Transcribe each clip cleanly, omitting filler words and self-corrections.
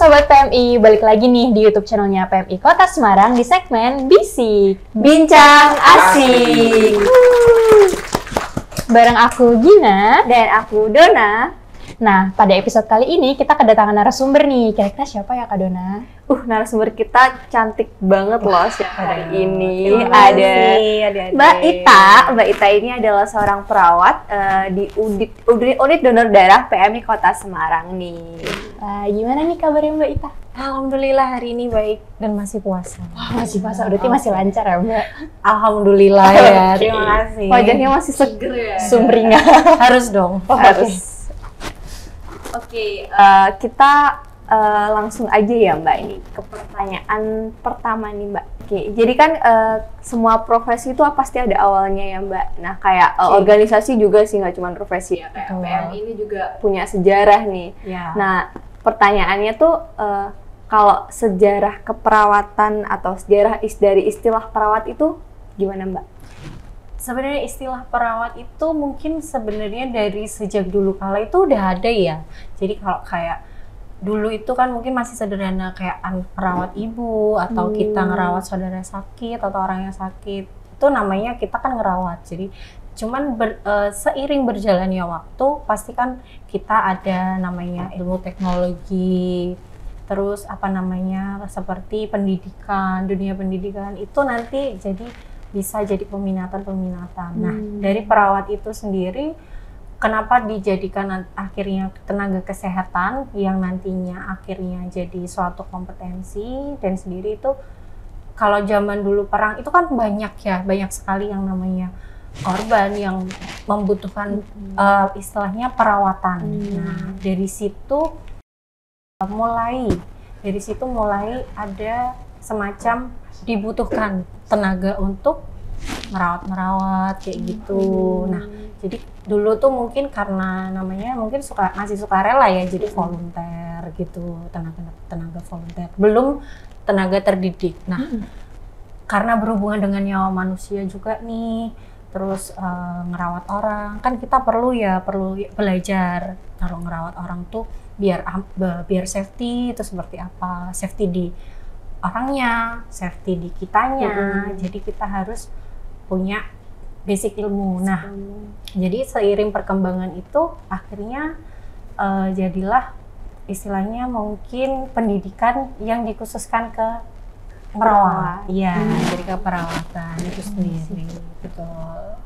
Sobat PMI, balik lagi nih di YouTube channelnya PMI Kota Semarang di segmen Bisik Bincang Asik. Bareng aku Gina. Dan aku Dona. Nah, pada episode kali ini kita kedatangan narasumber nih. Kira-kira siapa ya Kak Dona? Narasumber kita cantik banget loh hari ini. Ada Mbak Ita. Mbak Ita ini adalah seorang perawat di unit donor darah PMI Kota Semarang nih. Gimana nih kabarnya Mbak Ita? Alhamdulillah hari ini baik dan masih puasa. Masih puasa, berarti masih lancar ya Mbak? Alhamdulillah ya, terima kasih. Wajahnya masih seger ya? Sumringah. Harus dong. Harus. Oke, kita langsung aja ya Mbak ini ke pertanyaan pertama nih Mbak. Oke, jadi kan semua profesi itu pasti ada awalnya ya Mbak. Nah kayak organisasi juga sih, nggak cuma profesi ya. Kayak PMI ini juga punya sejarah nih. Ya. Nah pertanyaannya tuh kalau sejarah keperawatan atau sejarah dari istilah perawat itu gimana Mbak? Sebenarnya istilah perawat itu mungkin sebenarnya dari sejak dulu kala itu udah ada ya. Jadi kalau kayak dulu itu kan mungkin masih sederhana kayak perawat ibu atau kita ngerawat saudara sakit atau orang yang sakit. Itu namanya kita kan ngerawat. Jadi cuman seiring berjalannya waktu pasti kan kita ada namanya ilmu teknologi. Terus apa namanya seperti pendidikan, dunia pendidikan itu nanti bisa jadi peminatan. Nah, dari perawat itu sendiri, kenapa dijadikan akhirnya tenaga kesehatan yang nantinya akhirnya jadi suatu kompetensi dan sendiri itu kalau zaman dulu perang itu kan banyak sekali yang namanya korban yang membutuhkan istilahnya perawatan. Nah, dari situ mulai ada semacam dibutuhkan tenaga untuk merawat kayak gitu. Nah, jadi dulu tuh mungkin karena namanya mungkin masih sukarela ya, jadi volunteer gitu, tenaga volunteer. Belum tenaga terdidik. Nah, karena berhubungan dengan nyawa manusia juga nih, terus ngerawat orang, kan kita perlu belajar kalau ngerawat orang tuh biar safety itu seperti apa, safety di orangnya, safety di kitanya. Jadi kita harus punya basic ilmu. Nah, jadi seiring perkembangan itu akhirnya jadilah istilahnya mungkin pendidikan yang dikhususkan ke merawat. Iya, jadi ke perawatan itu sendiri. Betul.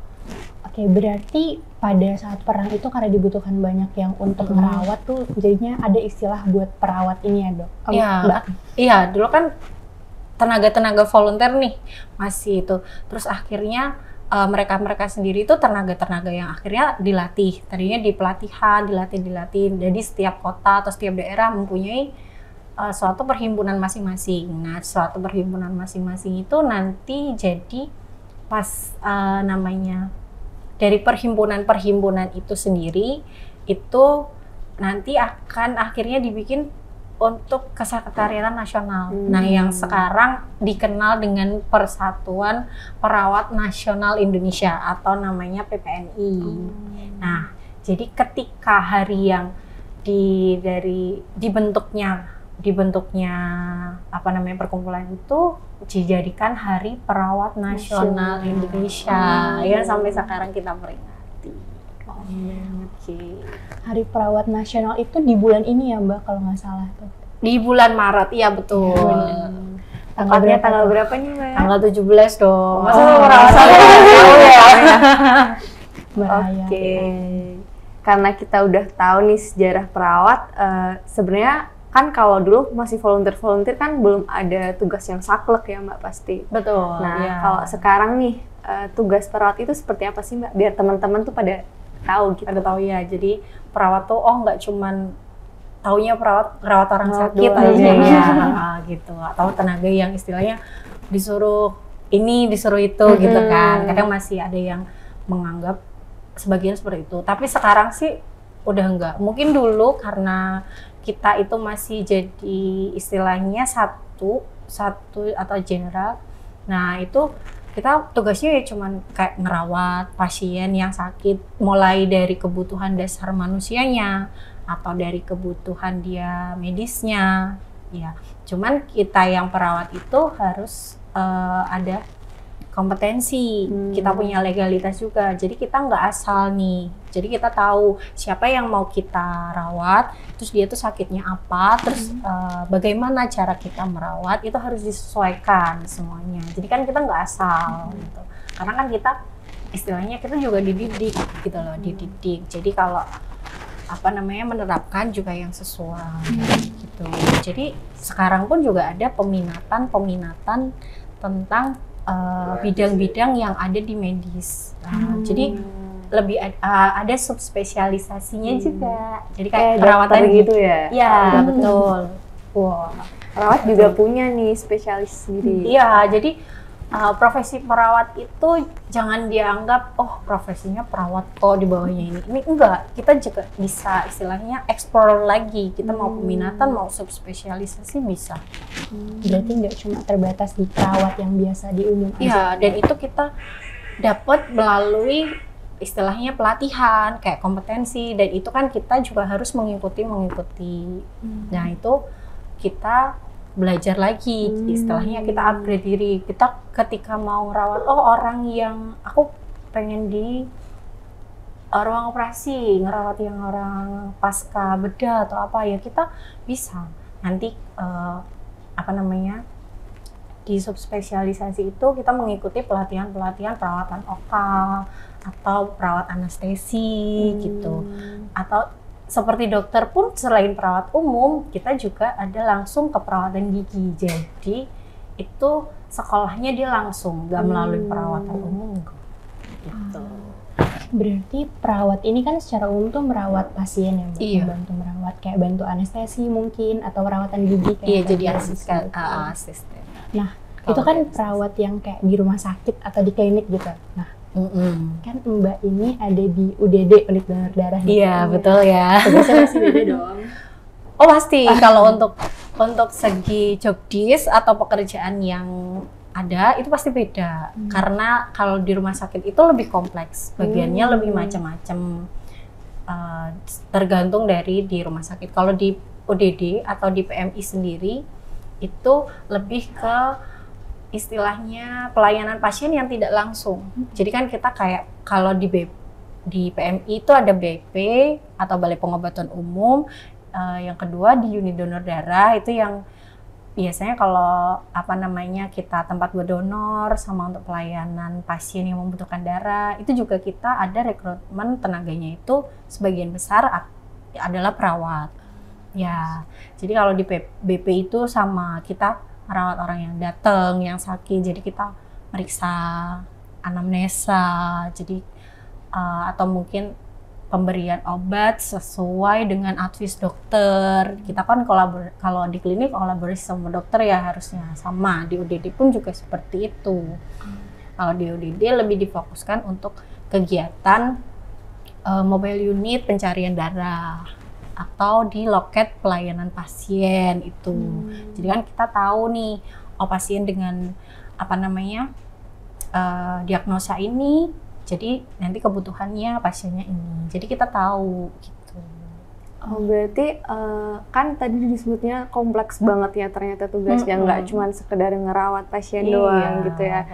Oke, berarti pada saat perang itu karena dibutuhkan banyak yang untuk merawat tuh jadinya ada istilah buat perawat ini ya Dok? Iya, dulu kan tenaga volunteer nih masih itu. Terus akhirnya mereka sendiri itu tenaga yang akhirnya dilatih. Tadinya di pelatihan, dilatih. Jadi setiap kota atau setiap daerah mempunyai suatu perhimpunan masing-masing. Nah, suatu perhimpunan masing-masing itu nanti jadi pas namanya dari perhimpunan itu sendiri itu nanti akan akhirnya dibikin untuk Kesekretariatan Nasional. Nah, yang sekarang dikenal dengan Persatuan Perawat Nasional Indonesia atau namanya PPNI. Nah, jadi ketika hari yang dibentuknya apa namanya perkumpulan itu dijadikan Hari Perawat Nasional Indonesia. Ya, sampai sekarang kita peringati. Hari Perawat Nasional itu di bulan ini ya Mbak kalau nggak salah tuh. Di bulan Maret, iya betul. Tanggal berapa nih Mbak? Tanggal 17 dong. Masa perawat tahu ya? Bahaya. Karena kita udah tahu nih sejarah perawat, sebenarnya kan kalau dulu masih volunteer kan belum ada tugas yang saklek ya Mbak pasti. Betul. Nah, kalau sekarang nih tugas perawat itu seperti apa sih Mbak? Biar teman-teman tuh pada tahu gitu. Pada tahu ya. Jadi perawat tuh nggak cuman taunya perawat orang sakit aja ya gitu, atau tenaga yang istilahnya disuruh ini disuruh itu gitu kan. Kadang masih ada yang menganggap sebagian seperti itu. Tapi sekarang sih udah enggak. Mungkin dulu karena kita itu masih jadi istilahnya satu atau general. Nah, itu kita tugasnya ya cuman kayak ngerawat pasien yang sakit, mulai dari kebutuhan dasar manusianya atau dari kebutuhan dia medisnya. Ya, cuman kita yang perawat itu harus ada kompetensi, kita punya legalitas juga. Jadi kita nggak asal nih. Jadi kita tahu siapa yang mau kita rawat, terus dia tuh sakitnya apa, terus bagaimana cara kita merawat, itu harus disesuaikan semuanya. Jadi kan kita nggak asal gitu. Karena kan kita istilahnya kita juga dididik gitu loh, dididik. Jadi kalau menerapkan juga yang sesuai gitu. Jadi sekarang pun juga ada peminatan tentang bidang-bidang yang ada di medis. Jadi lebih ada subspesialisasinya juga. Jadi kayak perawatan gitu ya. Iya, betul. Wah, perawat juga punya nih spesialis sendiri. Iya, jadi profesi perawat itu jangan dianggap profesinya perawat kok di bawahnya ini. Ini enggak, kita juga bisa istilahnya explore lagi. Kita mau peminatan, mau subspesialisasi bisa. Berarti nggak cuma terbatas di perawat yang biasa di umum. Iya, dan itu kita dapat melalui istilahnya pelatihan kayak kompetensi, dan itu kan kita juga harus mengikuti. Nah, itu kita belajar lagi, istilahnya kita upgrade diri. Kita ketika mau ngerawat orang yang aku pengen di ruang operasi, ngerawat yang orang pasca bedah atau apa, ya kita bisa nanti di subspesialisasi itu kita mengikuti pelatihan perawatan OKA atau perawat anestesi gitu. Atau seperti dokter pun selain perawat umum, kita juga ada langsung ke perawatan gigi. Jadi itu sekolahnya dia langsung, nggak melalui perawatan umum gitu. Berarti perawat ini kan secara umum tuh merawat pasien yang bantu merawat, kayak bantu anestesi mungkin, atau perawatan gigi kayak. Iya, jadi asisten. Nah, itu kan perawat yang kayak di rumah sakit atau di klinik gitu. Nah, kan Mbak ini ada di UDD, unit donor darah. Iya, betul ya. Tugasnya masih beda dong. Oh pasti, kalau untuk segi job desk atau pekerjaan yang ada itu pasti beda. Karena kalau di rumah sakit itu lebih kompleks, bagiannya lebih macam-macam, tergantung dari di rumah sakit. Kalau di ODD atau di PMI sendiri itu lebih ke istilahnya pelayanan pasien yang tidak langsung. Jadi kan kita kayak kalau di PMI itu ada BP atau Balai Pengobatan Umum. Yang kedua di unit donor darah itu yang biasanya kalau kita tempat berdonor sama untuk pelayanan pasien yang membutuhkan darah, itu juga kita ada rekrutmen tenaganya itu sebagian besar adalah perawat. Ya, jadi kalau di BP itu sama kita merawat orang yang datang, yang sakit, jadi kita meriksa anamnesa, jadi atau mungkin pemberian obat sesuai dengan advis dokter. Kita kan kalau di klinik kolaborasi sama dokter ya harusnya sama. Di UDD pun juga seperti itu. Kalau di UDD lebih difokuskan untuk kegiatan mobile unit pencarian darah atau di loket pelayanan pasien itu. Jadi kan kita tahu nih, pasien dengan diagnosa ini, jadi nanti kebutuhannya pasiennya ini. Jadi kita tahu gitu. Oh, berarti kan tadi disebutnya kompleks banget ya ternyata tugasnya, nggak cuma sekedar ngerawat pasien doang gitu ya.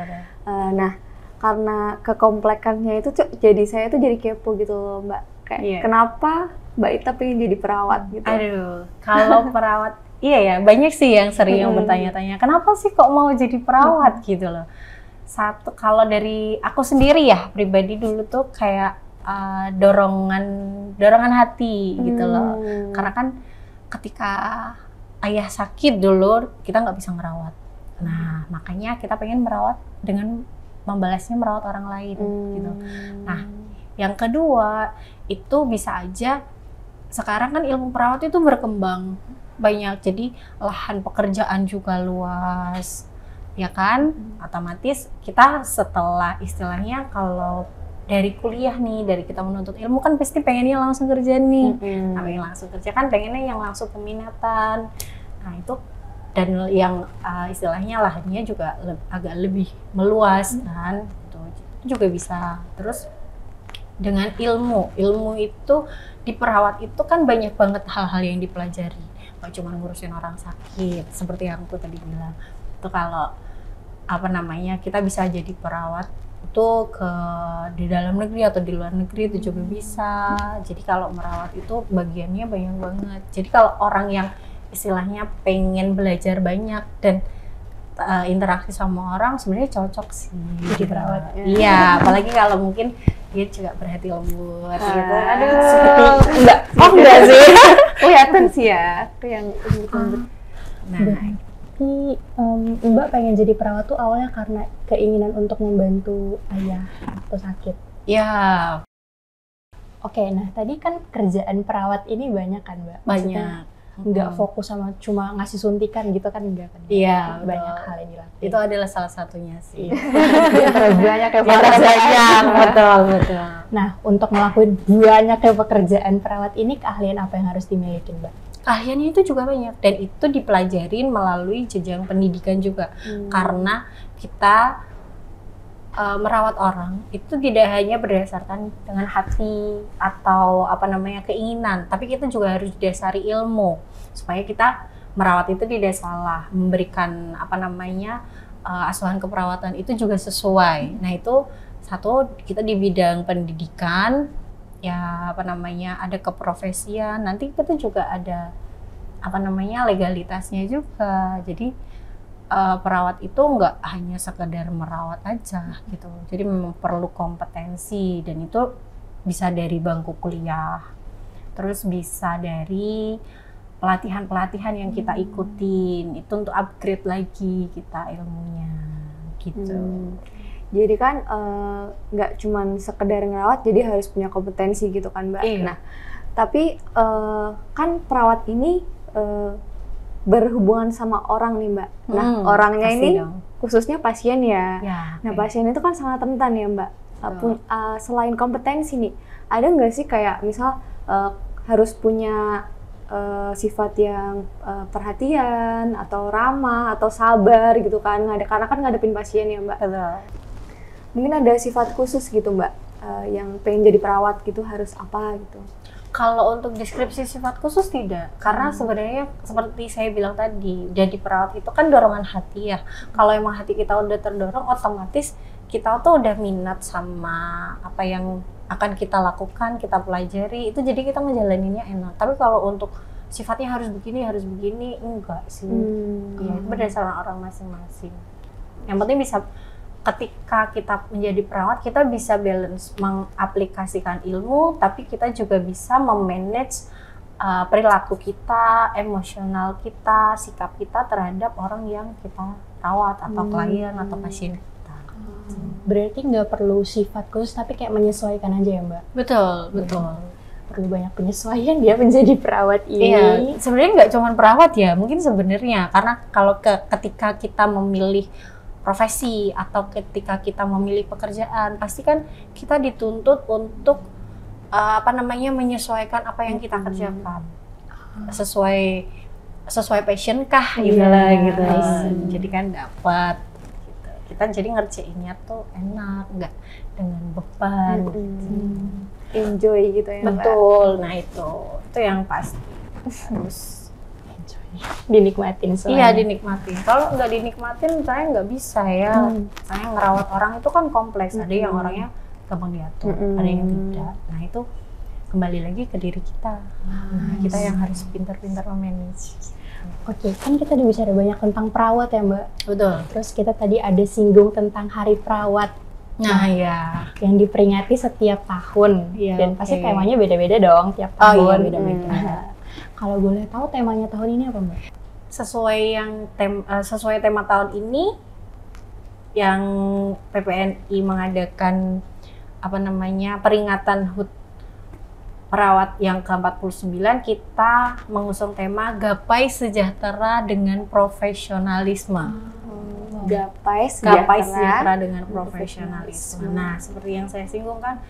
Nah, karena kekompleksannya itu tuh jadi saya tuh jadi kepo gitu loh, Mbak. Kayak kenapa Mbak Ita pengen jadi perawat gitu? Aduh, kalau perawat iya ya, banyak sih yang sering yang bertanya-tanya, kenapa sih kok mau jadi perawat gitu loh. Satu, kalau dari aku sendiri ya pribadi dulu tuh kayak dorongan hati gitu loh. Karena kan ketika ayah sakit dulu kita nggak bisa ngerawat. Nah, makanya kita pengen merawat dengan membalasnya merawat orang lain gitu. Nah, yang kedua itu bisa aja sekarang kan ilmu perawat itu berkembang banyak, jadi lahan pekerjaan juga luas. Ya kan, otomatis kita setelah istilahnya kalau dari kuliah nih, dari kita menuntut ilmu kan pasti pengennya langsung kerja nih. Pengen langsung kerja kan, pengennya yang langsung peminatan. Nah itu dan yang istilahnya lahannya juga agak lebih meluas kan, gitu. Itu juga bisa. Terus dengan ilmu itu di perawat itu kan banyak banget hal-hal yang dipelajari, nggak cuma ngurusin orang sakit seperti yang aku tadi bilang. Itu kalau apa namanya kita bisa jadi perawat itu di dalam negeri atau di luar negeri itu juga bisa. Jadi kalau merawat itu bagiannya banyak banget. Jadi kalau orang yang istilahnya pengen belajar banyak dan interaksi sama orang, sebenarnya cocok sih jadi perawat. Iya, apalagi kalau mungkin dia juga berhati lembut gitu. Aduh, enggak sih. Kelihatan sih ya, aku yang lembut. Nah, Tapi Mbak pengen jadi perawat tuh awalnya karena keinginan untuk membantu ayah atau sakit. ya Oke, nah tadi kan kerjaan perawat ini banyak kan Mbak? Maksudnya banyak. nggak fokus sama cuma ngasih suntikan gitu kan, enggak kan? Iya, Banyak betul. hal yang dilakukan. Itu adalah salah satunya sih. Terus banyak ya Banyak, betul. Nah, untuk ngelakuin banyaknya pekerjaan perawat ini, keahlian apa yang harus dimiliki Mbak? Keahliannya itu juga banyak dan itu dipelajarin melalui jenjang pendidikan juga. Karena kita merawat orang itu tidak hanya berdasarkan dengan hati atau apa namanya keinginan, tapi kita juga harus didasari ilmu supaya kita merawat itu tidak salah, memberikan apa namanya asuhan keperawatan itu juga sesuai. Nah itu satu, kita di bidang pendidikan ya apa namanya ada keprofesian, nanti kita juga ada apa namanya legalitasnya juga. Jadi perawat itu nggak hanya sekedar merawat aja gitu, jadi memang perlu kompetensi dan itu bisa dari bangku kuliah, terus bisa dari pelatihan yang kita ikutin itu untuk upgrade lagi kita ilmunya gitu. Jadi kan nggak cuman sekedar ngerawat, jadi harus punya kompetensi gitu kan Mbak. Iya. Nah, tapi kan perawat ini berhubungan sama orang nih Mbak. Nah, orangnya ini dong. khususnya pasien ya. Nah, Oke. pasien itu kan sangat rentan ya Mbak. Selain kompetensi nih, ada nggak sih kayak misal harus punya sifat yang perhatian atau ramah atau sabar gitu kan? Karena kan ngadepin pasien ya Mbak. Betul. Mungkin ada sifat khusus gitu Mbak, yang pengen jadi perawat gitu harus apa gitu? Kalau untuk deskripsi sifat khusus tidak, karena sebenarnya seperti saya bilang tadi, jadi perawat itu kan dorongan hati ya. Kalau emang hati kita udah terdorong, otomatis kita tuh udah minat sama apa yang akan kita lakukan, kita pelajari, itu jadi kita ngejalaninnya enak. Tapi kalau untuk sifatnya harus begini, enggak sih. Ya, itu berdasarkan orang masing-masing. Yang penting bisa ketika kita menjadi perawat, kita bisa balance mengaplikasikan ilmu, tapi kita juga bisa memanage perilaku kita, emosional kita, sikap kita terhadap orang yang kita rawat atau klien atau pasien kita. Berarti nggak perlu sifat khusus, tapi kayak menyesuaikan aja ya Mbak? Betul. Perlu banyak penyesuaian dia menjadi perawat ini. Iya, sebenarnya nggak cuma perawat ya, mungkin sebenarnya karena kalau ketika kita memilih profesi atau ketika kita memilih pekerjaan, pasti kan kita dituntut untuk menyesuaikan apa yang kita kerjakan sesuai passion kah gitu. Jadi kan dapat gitu. Kita jadi ngerjainnya tuh enak, nggak dengan beban gitu. Enjoy gitu ya Mbak. Betul. Nah itu yang pasti harus Dinikmatin soalnya. iya dinikmatin. Kalau nggak dinikmatin, saya nggak bisa ya. Saya ngerawat orang itu kan kompleks. Ada yang orangnya gampang diatur, ada yang tidak. Nah itu kembali lagi ke diri kita. Nah, kita yang harus pintar-pintar memanage. Oke, kan kita udah bicara banyak tentang perawat ya Mbak. Betul. Terus kita tadi ada singgung tentang Hari Perawat. Nah ya. Yang diperingati setiap tahun. Iya, Dan pasti oke. temanya beda-beda dong tiap Oh tahun. iya beda-beda. Kalau boleh tahu temanya tahun ini apa Mbak? Sesuai tema tahun ini yang PPNI mengadakan peringatan HUT perawat yang ke-49, kita mengusung tema Gapai Sejahtera dengan Profesionalisme. Gapai Gapai sejahtera. sejahtera dengan profesionalisme. Nah, seperti yang saya singgung kan,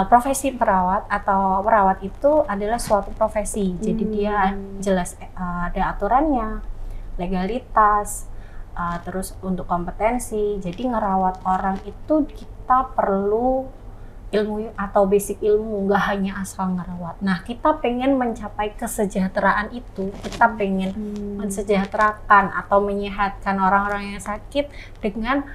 profesi perawat atau perawat itu adalah suatu profesi. Jadi dia jelas ada aturannya, legalitas, terus untuk kompetensi. Jadi ngerawat orang itu kita perlu ilmu atau basic ilmu, nggak hanya asal ngerawat. Nah, kita pengen mencapai kesejahteraan itu, kita pengen mensejahterakan atau menyehatkan orang-orang yang sakit dengan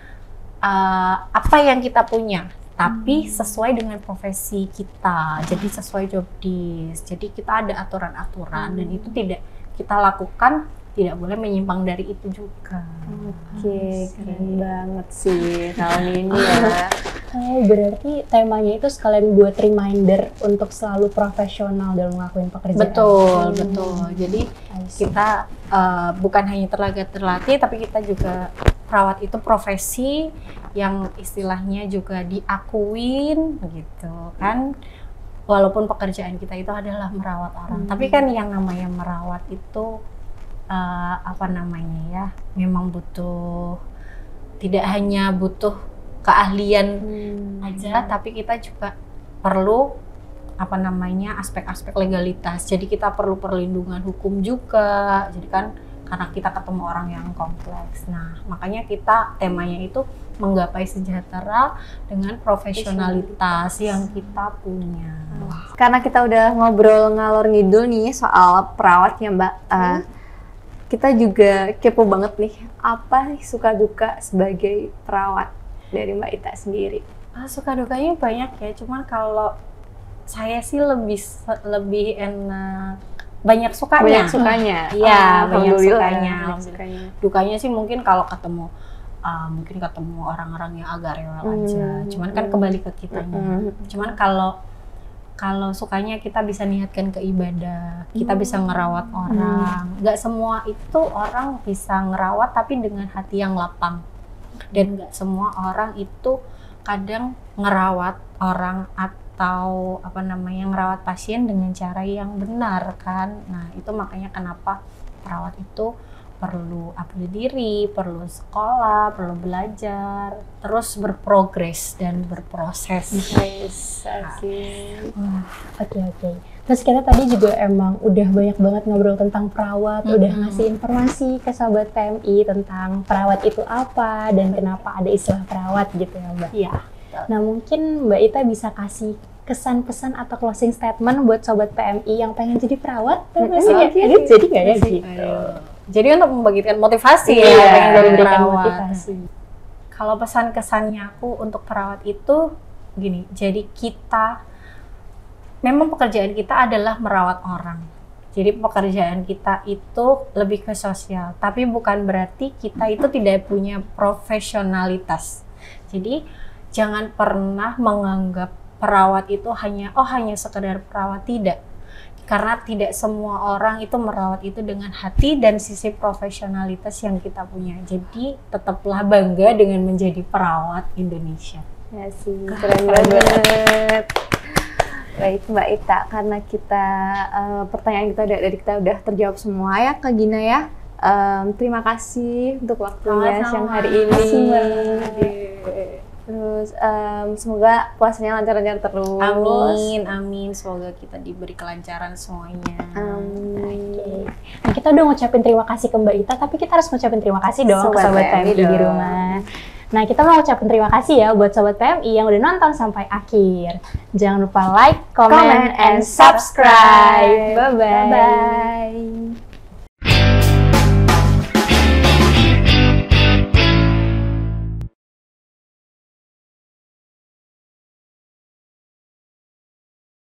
apa yang kita punya, tapi sesuai dengan profesi kita. Jadi sesuai job desk. Jadi kita ada aturan-aturan dan itu tidak kita lakukan, tidak boleh menyimpang dari itu juga. Oke, keren banget sih tahun ini ya. Oh, berarti temanya itu sekalian buat reminder untuk selalu profesional dalam ngelakuin pekerjaan. Betul. Jadi kita bukan hanya terlatih, tapi kita juga perawat itu profesi yang istilahnya juga diakuin gitu kan. Walaupun pekerjaan kita itu adalah merawat orang, tapi kan yang namanya merawat itu memang butuh, tidak hanya butuh keahlian aja, tapi kita juga perlu aspek-aspek legalitas. Jadi kita perlu perlindungan hukum juga. Jadi kan karena kita ketemu orang yang kompleks. Nah, makanya kita temanya itu menggapai sejahtera dengan profesionalitas yang kita punya. Karena kita udah ngobrol ngalor ngidul nih soal perawatnya, Mbak. Kita juga kepo banget nih, apa suka duka sebagai perawat dari Mbak Ita sendiri? Suka dukanya banyak ya, cuman kalau saya sih lebih enak banyak sukanya. Iya, banyak sukanya. Dukanya sih mungkin kalau ketemu orang-orang yang agak rewel aja. Cuman kan kembali ke kitanya. Cuman kalau sukanya kita bisa niatkan ke ibadah, kita bisa ngerawat orang. Nggak semua itu orang bisa ngerawat tapi dengan hati yang lapang. Dan nggak semua orang itu kadang ngerawat orang atau ngerawat pasien dengan cara yang benar kan. Nah, itu makanya kenapa perawat itu perlu upgrade diri, perlu sekolah, perlu belajar, terus berprogres dan berproses. Oke. Terus kita tadi juga emang udah banyak banget ngobrol tentang perawat, udah ngasih informasi ke Sobat PMI tentang perawat itu apa dan kenapa ada istilah perawat gitu ya Mbak. Iya. Nah, mungkin Mbak Ita bisa kasih kesan-pesan atau closing statement buat Sobat PMI yang pengen jadi perawat. Jadi nggak ya gitu? Jadi untuk membagikan motivasi pengen jadi perawat. Kalau pesan kesannya aku untuk perawat itu gini, jadi kita memang pekerjaan kita adalah merawat orang. Jadi pekerjaan kita itu lebih ke sosial, tapi bukan berarti kita itu tidak punya profesionalitas. Jadi jangan pernah menganggap perawat itu hanya sekedar perawat, tidak. Karena tidak semua orang itu merawat itu dengan hati dan sisi profesionalitas yang kita punya. Jadi tetaplah bangga dengan menjadi perawat Indonesia. Ya sih, keren banget. Baik Mbak Ita, karena kita pertanyaan kita udah terjawab semua ya Kak Gina ya. Terima kasih untuk waktunya siang hari ini. Terus semoga puasanya lancar-lancar terus. Amin. Semoga kita diberi kelancaran semuanya. Oke. Nah, kita udah ngucapin terima kasih ke Mbak Ita, tapi kita harus ngucapin terima kasih dong ke Sobat PMI di rumah. Nah, kita mau ngucapin terima kasih ya buat Sobat PMI yang udah nonton sampai akhir. Jangan lupa like, comment, and subscribe. Bye-bye.